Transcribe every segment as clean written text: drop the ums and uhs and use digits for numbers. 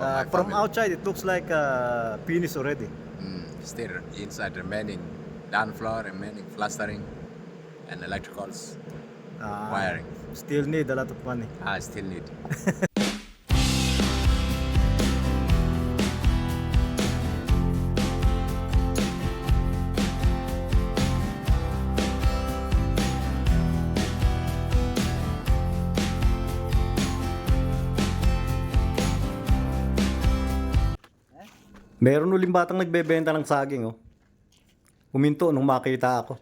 for my From family. outside, it looks like finished already. Still inside remaining down floor, remaining plastering and electricals, wiring. Still need a lot of money. I still need. Meron uling batang nagbebenta ng saging, oh. Huminto nung makita ako.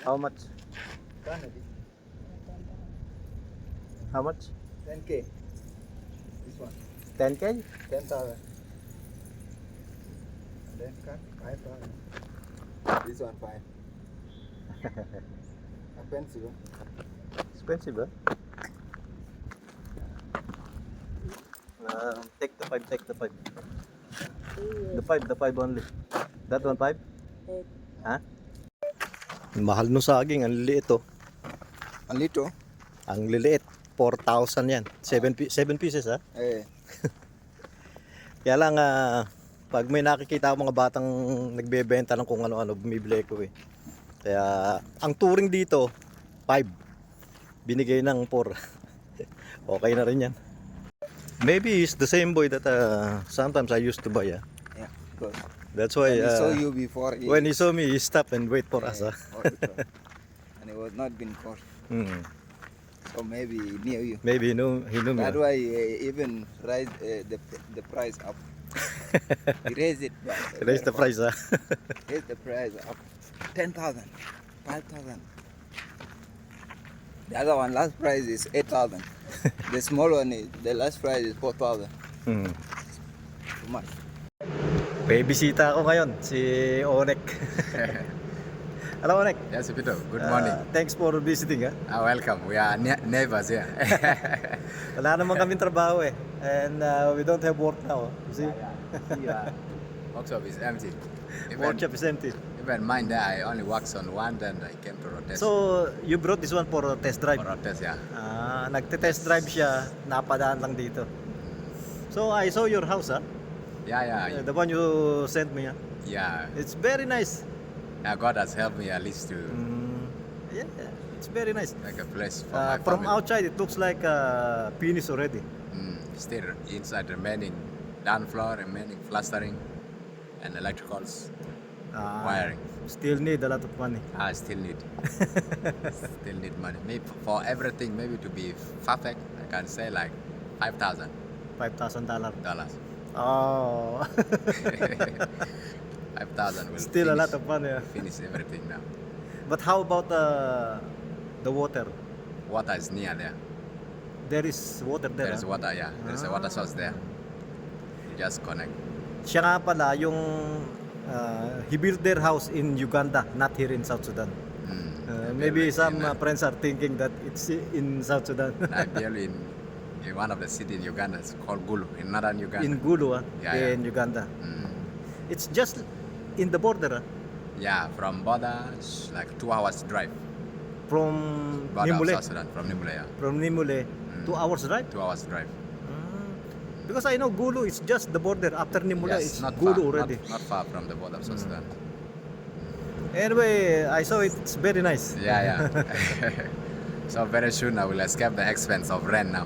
How much? How much? 10K. This one. 10K? 10,000. And then cut 5,000. This one 5. Expensive. Expensive, huh? Take the 5, take the 5. The 5 only. That one 5? Ha? Mahal no saging, ang liliit, oh. A little. Ang liliit, 4,000 yan. 7 pieces, ha? Eh. Kaya lang, pag may nakikita ako mga batang nagbebenta ng kung ano-ano, bumibili ko, eh. Kaya, ang touring dito, 5. Binigay ng 4. Okay na rin yan. Maybe it's the same boy that sometimes I used to buy, Yeah. Good. That's why When he saw you before. when he saw me, he stopped and wait for us. And it was not been caught. So maybe he knew you. Maybe he knew me. That's why he even raised the price up. He raised it. Raise the price, ha? Raised the price up. 10,000. 5,000. The other one, last price is 8,000. The small one, the last price is 4,000. Too much. May bisita ako ngayon, si Onek. Hello, Onek. Yes, Peter. Good morning. Thanks for visiting, ha? Welcome. We are neighbors here. Wala naman kaming trabaho, eh. And we don't have work now. You see? Workshop is empty. Workshop is empty. Even mine there, I only works on one, then I came to Rotes. So, you brought this one for a test drive? For Rotes, yeah. Nagte-test drive siya, napadaan lang dito. So, I saw your house, ha? Yeah. The one you sent me, ha? Yeah. It's very nice. Yeah, God has helped me at least to Yeah, it's very nice. make a place for my From family. outside, it looks like finished already. Still inside remaining down floor, remaining plastering and electricals, wiring. Still need a lot of money. I still need. Still need money. Maybe for everything, maybe to be perfect, I can say like $5,000. $5,000. Oh, 5,000 will still a finish, lot of money. finish everything now. But how about the water? Water is near there. There is water there. There is water, yeah. There is a water source there. You just connect. Siya nga pala yung he built their house in Uganda, not here in South Sudan. Maybe some friends are thinking that it's in South Sudan. I built in one of the cities in Uganda. It's called Gulu, in northern Uganda. In Gulu, Yeah, in Uganda. Mm. It's just in the border, Yeah, from border, it's like 2 hours drive. from Border of Nimule. South Sudan, from Nimule, yeah. From Nimule, 2 hours drive. 2 hours drive. Because I know Gulu is just the border. After Nimule, Yes, it's not Gulu far, already. Not far from the border of South Sudan. Anyway, I saw it. It's very nice. Yeah. So very soon I will escape the expense of rent now.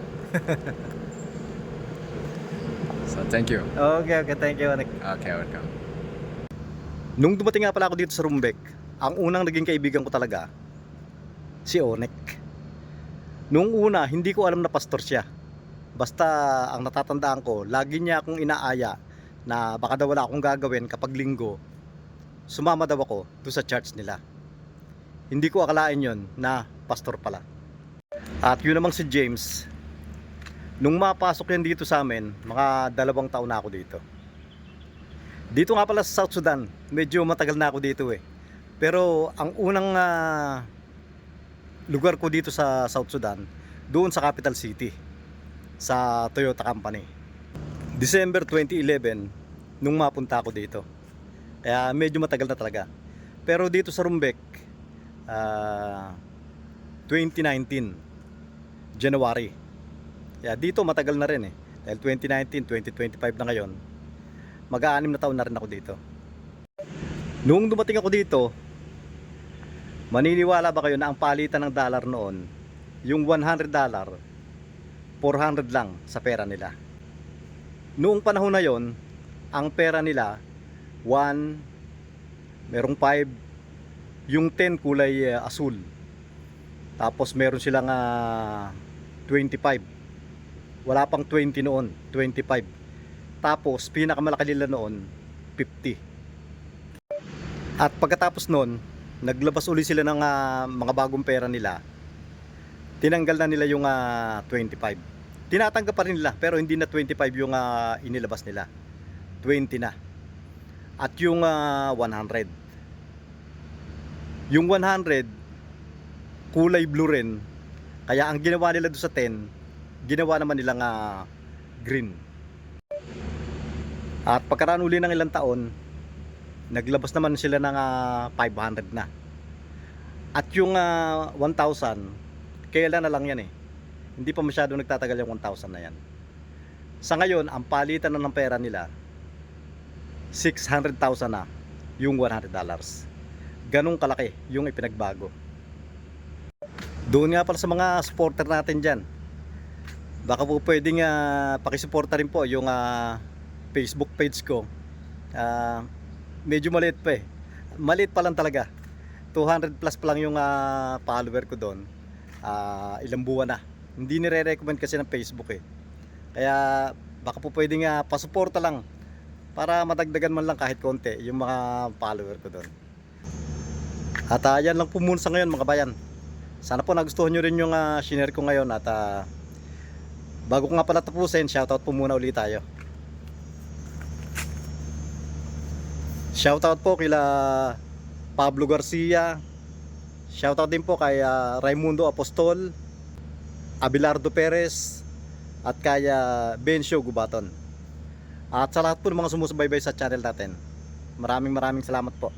So thank you. Okay, thank you, Onek. Okay, welcome. Nung dumating nga pala ako dito sa Rumbek, ang unang naging kaibigan ko talaga, si Onek. Nung una, hindi ko alam na pastor siya. Basta ang natatandaan ko, lagi niya akong inaaya na baka daw wala akong gagawin kapag linggo. Sumama daw ako doon sa church nila. Hindi ko akalain yon na pastor pala. At yun namang si James, nung mapasok yan dito sa amin, mga 2 taon na ako dito. Dito nga pala sa South Sudan, medyo matagal na ako dito eh. Pero ang unang lugar ko dito sa South Sudan, doon sa capital city, sa Toyota Company. December 2011, nung mapunta ako dito. Kaya medyo matagal na talaga. Pero dito sa Rumbek, 2019, January. Kaya dito matagal na rin eh. Dahil 2019, 2025 na ngayon. Mag-6 na taon na rin ako dito. Noong dumating ako dito, maniniwala ba kayo na ang palitan ng dollar noon, yung $100, 400 lang sa pera nila. Noong panahon na yon, ang pera nila 1, merong 5, yung 10 kulay asul. Tapos meron silang 25. Wala pang 20 noon, 25. Tapos pinakamalaki nila noon 50. At pagkatapos noon, naglabas uli sila ng mga bagong pera nila. Tinanggal na nila yung 25. Tinatanggap pa rin nila pero hindi na 25 yung inilabas nila. 20 na. At yung 100. Yung 100 kulay blue rin. Kaya ang ginawa nila doon sa 10, ginawa naman nilang green. At pagkaraan uli ng ilang taon, naglabas naman sila ng 500 na. At yung 1,000, kailan na lang yan eh. Hindi pa masyado nagtatagal yung 1,000 na yan. Sa ngayon, ang palitan na ng pera nila, 600,000 na yung $100. Ganong kalaki yung ipinagbago. Doon nga pala sa mga supporter natin dyan, baka po pwedeng pakisuporta rin po yung Facebook page ko. Medyo maliit pa eh. Maliit pa lang talaga. 200 plus pa lang yung follower ko doon. Ilang buwan na. Hindi nire-recommend kasi ng Facebook eh. Kaya baka po pwedeng pasuporta lang para madagdagan man lang kahit konti yung mga follower ko doon. At yan lang po muna sa ngayon mga bayan. Sana po nagustuhan nyo rin yung shinare ko ngayon. At bago ko nga pala tapusin, shoutout po muna ulit tayo. Shoutout po kila Pablo Garcia. Shoutout din po kay Raimundo Apostol, Abelardo Perez, at kay Bencio Gubaton. At sa lahat po ng mga sumusubaybay sa channel natin, maraming salamat po.